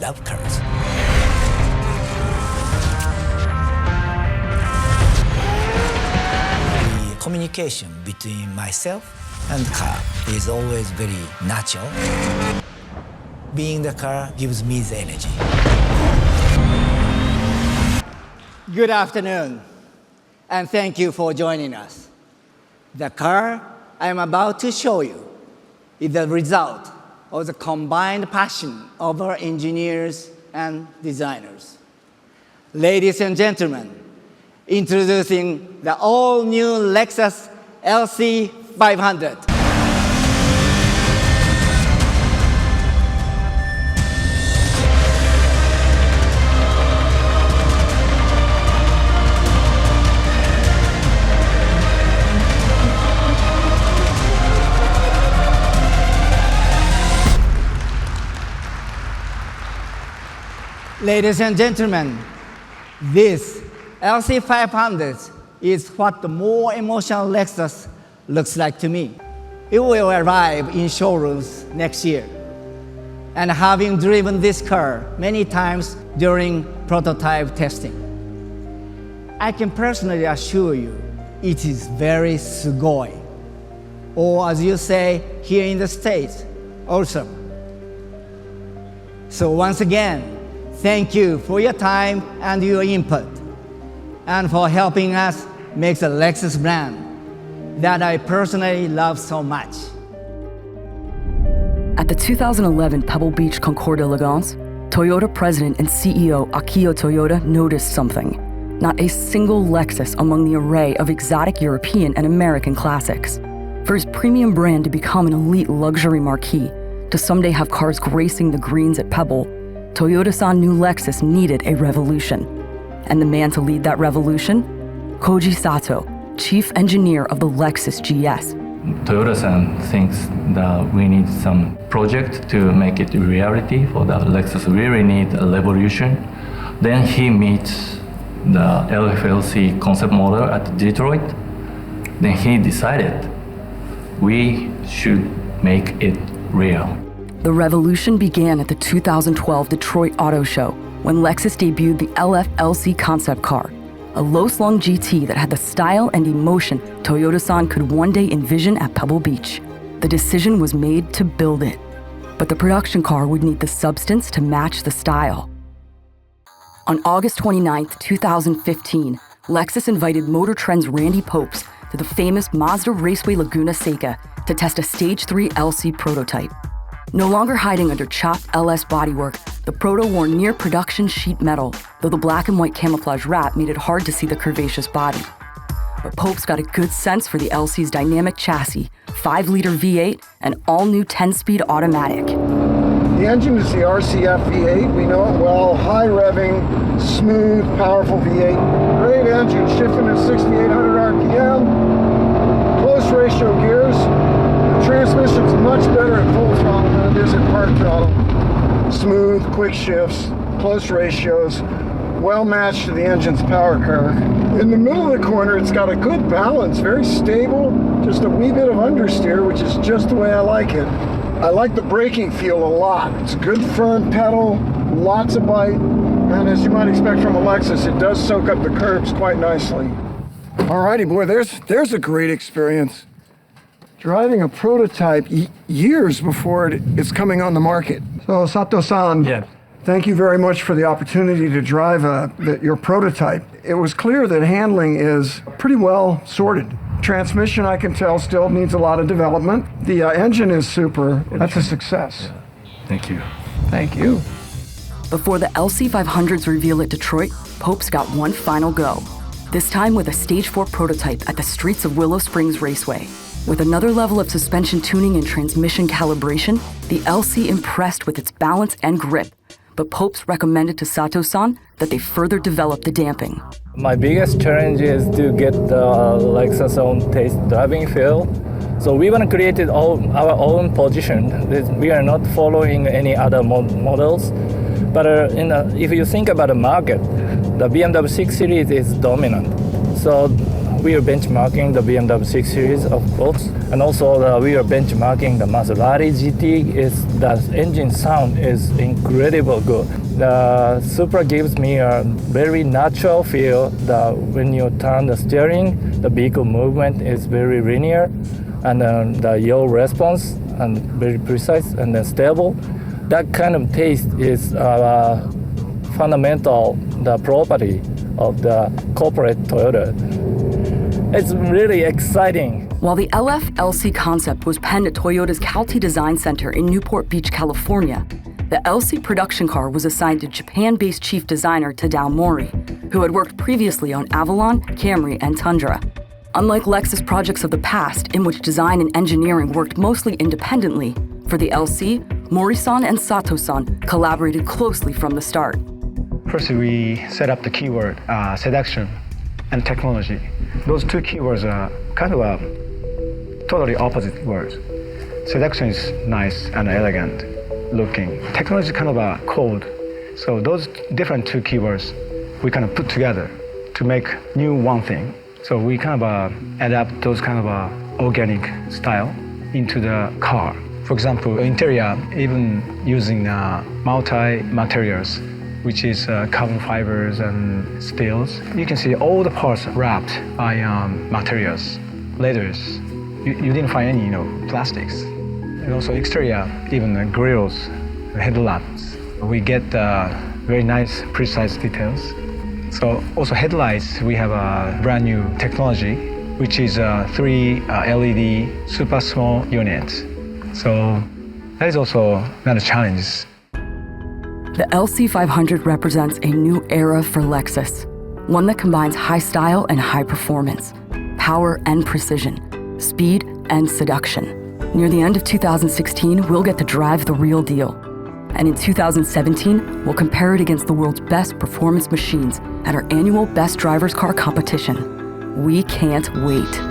love cars. The communication between myself and the car is always very natural. Being the car gives me the energy. Good afternoon, and thank you for joining us. The car I'm about to show you is the result of the combined passion of our engineers and designers. Ladies and gentlemen, introducing the all-new Lexus LC 500. Ladies and gentlemen, this LC 500 is what the more emotional Lexus looks like to me. It will arrive in showrooms next year. And having driven this car many times during prototype testing, I can personally assure you it is very sugoi. Or as you say here in the States, awesome. So once again, thank you for your time and your input, and for helping us make the Lexus brand that I personally love so much. At the 2011 Pebble Beach Concours d'Elegance, Toyota President and CEO Akio Toyoda noticed something. Not a single Lexus among the array of exotic European and American classics. For his premium brand to become an elite luxury marquee, to someday have cars gracing the greens at Pebble, Toyota-san knew Lexus needed a revolution. And the man to lead that revolution? Koji Sato, chief engineer of the Lexus GS. Toyota-san thinks that we need some project to make it a reality for the Lexus really need a revolution. Then he meets the LFLC concept model at Detroit. Then he decided we should make it real. The revolution began at the 2012 Detroit Auto Show when Lexus debuted the LF-LC concept car, a low-slung GT that had the style and emotion Toyota-san could one day envision at Pebble Beach. The decision was made to build it, but the production car would need the substance to match the style. On August 29, 2015, Lexus invited MotorTrend's Randy Pobst to the famous Mazda Raceway Laguna Seca to test a Stage 3 LC prototype. No longer hiding under chopped LS bodywork, the Proto wore near-production sheet metal, though the black and white camouflage wrap made it hard to see the curvaceous body. But Pobst got a good sense for the LC's dynamic chassis, 5-liter V8, and all-new 10-speed automatic. The engine is the RCF V8. We know it well. High-revving, smooth, powerful V8. Great engine, shifting at 6,800 RPM. Close ratio gears. The transmission's much better at full throttle than it is at park throttle. Smooth, quick shifts, close ratios, well matched to the engine's power curve. In the middle of the corner, it's got a good balance, very stable, just a wee bit of understeer, which is just the way I like it. I like the braking feel a lot. It's a good firm pedal, lots of bite, and as you might expect from a Lexus, it does soak up the curbs quite nicely. Alrighty, boy, there's a great experience. Driving a prototype years before it's coming on the market. So Sato-san, Yeah. thank you very much for the opportunity to drive your prototype. It was clear that handling is pretty well sorted. Transmission, I can tell, still needs a lot of development. The engine is super. That's a success. Yeah. Thank you. Thank you. Before the LC500's reveal at Detroit, Pobst got one final go. This time with a Stage 4 prototype at the streets of Willow Springs Raceway. With another level of suspension tuning and transmission calibration, the LC impressed with its balance and grip, but Pobst recommended to Sato-san that they further develop the damping. My biggest challenge is to get the Lexus own taste driving feel. So we want to create our own position. We are not following any other models. But if you think about the market, the BMW 6 Series is dominant. So We are benchmarking the BMW 6 Series, of course, and also we are benchmarking the Maserati GT. The engine sound is incredible good. The Supra gives me a very natural feel that when you turn the steering, the vehicle movement is very linear, and the yaw response and very precise and then stable. That kind of taste is fundamental the property of the corporate Toyota. It's really exciting. While the LF LC concept was penned at Toyota's Calty Design Center in Newport Beach, California, the LC production car was assigned to Japan-based chief designer Tadao Mori, who had worked previously on Avalon, Camry, and Tundra. Unlike Lexus projects of the past, in which design and engineering worked mostly independently, for the LC, Mori-san and Sato-san collaborated closely from the start. First, we set up the keyword seduction and technology. Those two keywords are kind of totally opposite words. Seduction is nice and elegant looking. Technology is kind of cold. So those different two keywords we kind of put together to make new one thing. So we kind of adapt those kind of organic style into the car. For example, interior, even using multi-materials, which is carbon fibers and steels. You can see all the parts wrapped by materials, leathers. You didn't find any, plastics. And also exterior, even the grills, headlamps. We get very nice, precise details. So also headlights, we have a brand new technology, which is 3 LED super small units. So that is also another challenge. The LC500 represents a new era for Lexus, one that combines high style and high performance, power and precision, speed and seduction. Near the end of 2016, we'll get to drive the real deal. And in 2017, we'll compare it against the world's best performance machines at our annual Best Drivers Car competition. We can't wait.